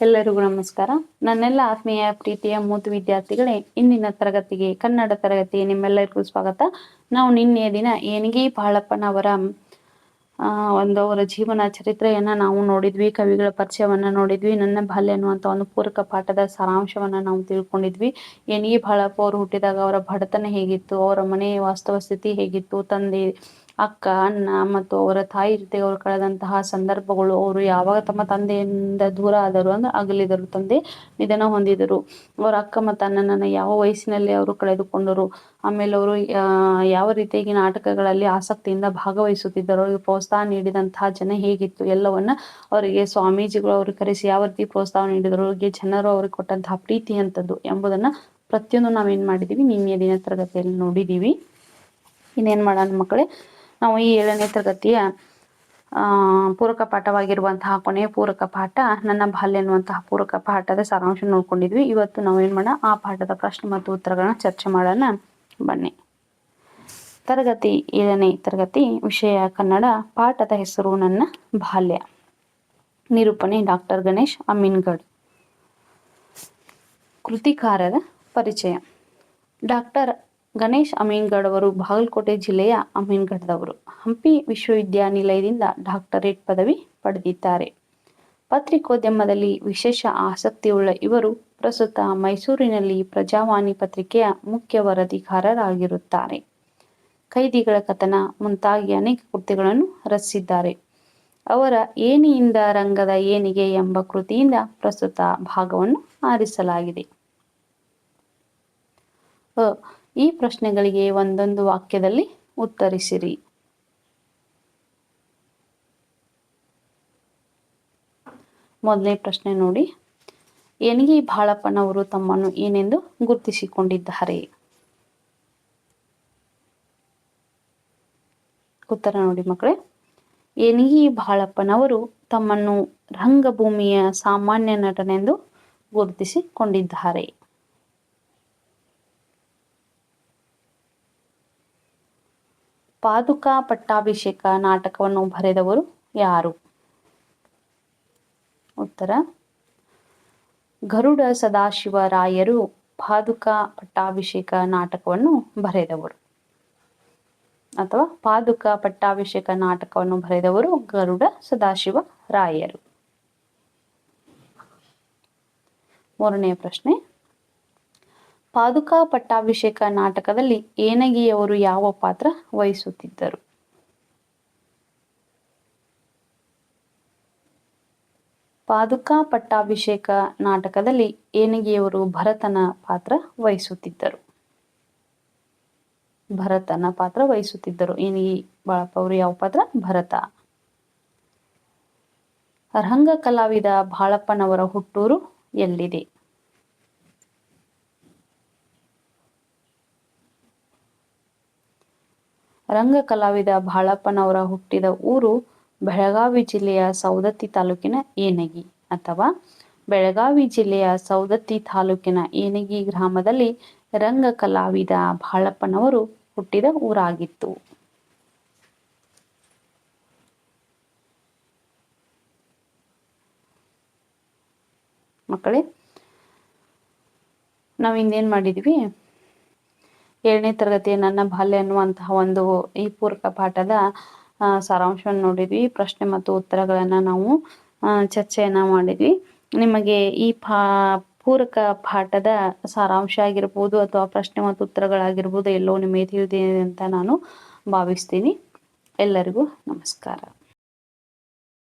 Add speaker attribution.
Speaker 1: ಎಲ್ಲರಿಗೂ ನಮಸ್ಕಾರ. ನನ್ನೆಲ್ಲ ಆತ್ಮೀಯ ಪ್ರೀತಿಯ ಮೂತು ವಿದ್ಯಾರ್ಥಿಗಳೇ, ಇಂದಿನ ತರಗತಿಗೆ ಕನ್ನಡ ತರಗತಿ ನಿಮ್ಮೆಲ್ಲರಿಗೂ ಸ್ವಾಗತ. ನಾವು ನಿನ್ನೆಯ ದಿನ ಏಣಿಗೆ ಬಾಳಪ್ಪನವರ ಅವರ ಜೀವನ ಚರಿತ್ರೆಯನ್ನ ನಾವು ನೋಡಿದ್ವಿ, ಕವಿಗಳ ಪರಿಚಯವನ್ನ ನೋಡಿದ್ವಿ, ನನ್ನ ಬಾಲ್ಯ ಅನ್ನುವಂಥ ಒಂದು ಪೂರಕ ಪಾಠದ ಸಾರಾಂಶವನ್ನ ನಾವು ತಿಳ್ಕೊಂಡಿದ್ವಿ. ಏಣಿಗೆ ಬಾಳಪ್ಪ ಅವರು ಹುಟ್ಟಿದಾಗ ಅವರ ಬಡತನ ಹೇಗಿತ್ತು, ಅವರ ಮನೆಯ ವಾಸ್ತವ ಸ್ಥಿತಿ ಹೇಗಿತ್ತು, ತಂದೆ, ಅಕ್ಕ, ಅಣ್ಣ ಮತ್ತು ಅವರ ತಾಯಿ ಜೊತೆ ಅವರು ಕಳೆದಂತಹ ಸಂದರ್ಭಗಳು, ಅವರು ಯಾವಾಗ ತಮ್ಮ ತಂದೆಯಿಂದ ದೂರ ಆದರು ಅಂದ್ರೆ ಅಗಲಿದರು, ತಂದೆ ನಿಧನ ಹೊಂದಿದರು, ಅವರ ಅಕ್ಕ ಮತ್ತು ಅಣ್ಣನನ್ನ ಯಾವ ವಯಸ್ಸಿನಲ್ಲಿ ಅವರು ಕಳೆದುಕೊಂಡರು, ಆಮೇಲೆ ಅವರು ಯಾವ ರೀತಿಯಾಗಿ ನಾಟಕಗಳಲ್ಲಿ ಆಸಕ್ತಿಯಿಂದ ಭಾಗವಹಿಸುತ್ತಿದ್ದರು, ಅವರಿಗೆ ಪ್ರೋತ್ಸಾಹ ನೀಡಿದಂತಹ ಜನ ಹೇಗಿತ್ತು, ಎಲ್ಲವನ್ನ ಅವರಿಗೆ ಸ್ವಾಮೀಜಿಗಳು ಅವರು ಕರೆಸಿ ಯಾವ ರೀತಿ ಪ್ರೋತ್ಸಾಹ ನೀಡಿದರು, ಅವರಿಗೆ ಜನರು ಅವ್ರಿಗೆ ಕೊಟ್ಟಂತಹ ಪ್ರೀತಿ ಎಂಥದ್ದು ಎಂಬುದನ್ನ ಪ್ರತಿಯೊಂದು ನಾವೇನ್ ಮಾಡಿದೀವಿ ನಿನ್ನೆ ದಿನ ತರಗತಿಯಲ್ಲಿ ನೋಡಿದೀವಿ. ಇನ್ನೇನ್ ಮಾಡೋಣ ಮಕ್ಕಳೇ, ನಾವು ಈ 7ನೇ ತರಗತಿಯ ಪೂರಕ ಪಾಠವಾಗಿರುವಂತಹ ಕೊನೆಯ ಪೂರಕ ಪಾಠ ನನ್ನ ಬಾಲ್ಯ ಅನ್ನುವಂತಹ ಪೂರಕ ಪಾಠದ ಸಾರಾಂಶ ನೋಡ್ಕೊಂಡಿದ್ವಿ. ಇವತ್ತು ನಾವು ಏನ್ ಮಾಡೋಣ, ಆ ಪಾಠದ ಪ್ರಶ್ನೆ ಮತ್ತು ಉತ್ತರಗಳನ್ನ ಚರ್ಚೆ ಮಾಡೋಣ ಬನ್ನಿ. ತರಗತಿ 7ನೇ ತರಗತಿ, ವಿಷಯ ಕನ್ನಡ, ಪಾಠದ ಹೆಸರು ನನ್ನ ಬಾಲ್ಯ. ನಿರೂಪಣೆ ಡಾಕ್ಟರ್ ಗಣೇಶ್ ಅಮೀನ್ಗಢ್. ಕೃತಿಕಾರರ ಪರಿಚಯ. ಡಾಕ್ಟರ್ ಗಣೇಶ್ ಅಮೀನ್ಗಢ್ ಅವರು ಬಾಗಲಕೋಟೆ ಜಿಲ್ಲೆಯ ಅಮೀನ್ಗಢದವರು. ಹಂಪಿ ವಿಶ್ವವಿದ್ಯಾನಿಲಯದಿಂದ ಡಾಕ್ಟರೇಟ್ ಪದವಿ ಪಡೆದಿದ್ದಾರೆ. ಪತ್ರಿಕೋದ್ಯಮದಲ್ಲಿ ವಿಶೇಷ ಆಸಕ್ತಿಯುಳ್ಳ ಇವರು ಪ್ರಸ್ತುತ ಮೈಸೂರಿನಲ್ಲಿ ಪ್ರಜಾವಾಣಿ ಪತ್ರಿಕೆಯ ಮುಖ್ಯ ವರದಿಗಾರರಾಗಿರುತ್ತಾರೆ. ಕೈದಿಗಳ ಕಥನ ಮುಂತಾಗಿ ಅನೇಕ ಕೃತಿಗಳನ್ನು ರಚಿಸಿದ್ದಾರೆ. ಅವರ ಏಣಿಯಿಂದ ರಂಗದ ಏಣಿಗೆ ಎಂಬ ಕೃತಿಯಿಂದ ಪ್ರಸ್ತುತ ಭಾಗವನ್ನು ಆರಿಸಲಾಗಿದೆ. ಈ ಪ್ರಶ್ನೆಗಳಿಗೆ ಒಂದೊಂದು ವಾಕ್ಯದಲ್ಲಿ ಉತ್ತರಿಸಿರಿ. ಮೊದಲನೇ ಪ್ರಶ್ನೆ ನೋಡಿ, ಏಣಿಗೆ ಬಾಳಪ್ಪನವರು ತಮ್ಮನ್ನು ಏನೆಂದು ಗುರುತಿಸಿಕೊಂಡಿದ್ದಾರೆ? ಉತ್ತರ ನೋಡಿ ಮಕ್ಕಳೇ, ಏಣಿಗೆ ಬಾಳಪ್ಪನವರು ತಮ್ಮನ್ನು ರಂಗಭೂಮಿಯ ಸಾಮಾನ್ಯ ನಟನೆಂದು ಗುರುತಿಸಿಕೊಂಡಿದ್ದಾರೆ. ಪಾದುಕಾ ಪಟ್ಟಾಭಿಷೇಕ ನಾಟಕವನ್ನು ಬರೆದವರು ಯಾರು? ಉತ್ತರ, ಗರುಡ ಸದಾಶಿವರಾಯರು ಪಾದುಕಾ ಪಟ್ಟಾಭಿಷೇಕ ನಾಟಕವನ್ನು ಬರೆದವರು, ಅಥವಾ ಪಾದುಕಾ ಪಟ್ಟಾಭಿಷೇಕ ನಾಟಕವನ್ನು ಬರೆದವರು ಗರುಡ ಸದಾಶಿವರಾಯರು. ಮೂರನೆಯ ಪ್ರಶ್ನೆ, ಪಾದುಕಾ ಪಟ್ಟಾಭಿಷೇಕ ನಾಟಕದಲ್ಲಿ ಏನಗಿಯವರು ಯಾವ ಪಾತ್ರ ವಹಿಸುತ್ತಿದ್ದರು? ಪಾದುಕಾ ಪಟ್ಟಾಭಿಷೇಕ ನಾಟಕದಲ್ಲಿ ಏನಗಿಯವರು ಭರತನ ಪಾತ್ರ ವಹಿಸುತ್ತಿದ್ದರು. ಭರತನ ಪಾತ್ರ ವಹಿಸುತ್ತಿದ್ದರು. ಏಣಿಗೆ ಬಾಳಪ್ಪ ಅವರು ಯಾವ ಪಾತ್ರ? ಭರತ. ರಂಗ ಕಲಾವಿದ ಬಾಳಪ್ಪನವರ ಹುಟ್ಟೂರು ಎಲ್ಲಿದೆ? ರಂಗ ಕಲಾವಿದ ಬಾಳಪ್ಪನವರ ಹುಟ್ಟಿದ ಊರು ಬೆಳಗಾವಿ ಜಿಲ್ಲೆಯ ಸವದತ್ತಿ ತಾಲೂಕಿನ ಏನಗಿ, ಅಥವಾ ಬೆಳಗಾವಿ ಜಿಲ್ಲೆಯ ಸವದತ್ತಿ ತಾಲೂಕಿನ ಏನಗಿ ಗ್ರಾಮದಲ್ಲಿ ರಂಗ ಕಲಾವಿದ ಬಾಳಪ್ಪನವರು ಹುಟ್ಟಿದ ಊರಾಗಿತ್ತು. ಮಕ್ಕಳೇ, ನಾವು ಇನ್ನೇನ್ ಮಾಡಿದ್ವಿ, 7ನೇ ತರಗತಿಯ ನನ್ನ ಬಾಲ್ಯ ಅನ್ನುವಂತಹ ಒಂದು ಈ ಪೂರಕ ಪಾಠದ ಸಾರಾಂಶವನ್ನು ನೋಡಿದ್ವಿ. ಪ್ರಶ್ನೆ ಮತ್ತು ಉತ್ತರಗಳನ್ನ ನಾವು ಚರ್ಚೆಯನ್ನ ಮಾಡಿದ್ವಿ. ನಿಮಗೆ ಈ ಪೂರಕ ಪಾಠದ ಸಾರಾಂಶ ಆಗಿರ್ಬೋದು ಅಥವಾ ಪ್ರಶ್ನೆ ಮತ್ತು ಉತ್ತರಗಳಾಗಿರ್ಬೋದು ಎಲ್ಲವೂ ನಿಮಗೆ ತಿಳಿದಿದೆ ಅಂತ ನಾನು ಭಾವಿಸ್ತೀನಿ. ಎಲ್ಲರಿಗೂ ನಮಸ್ಕಾರ.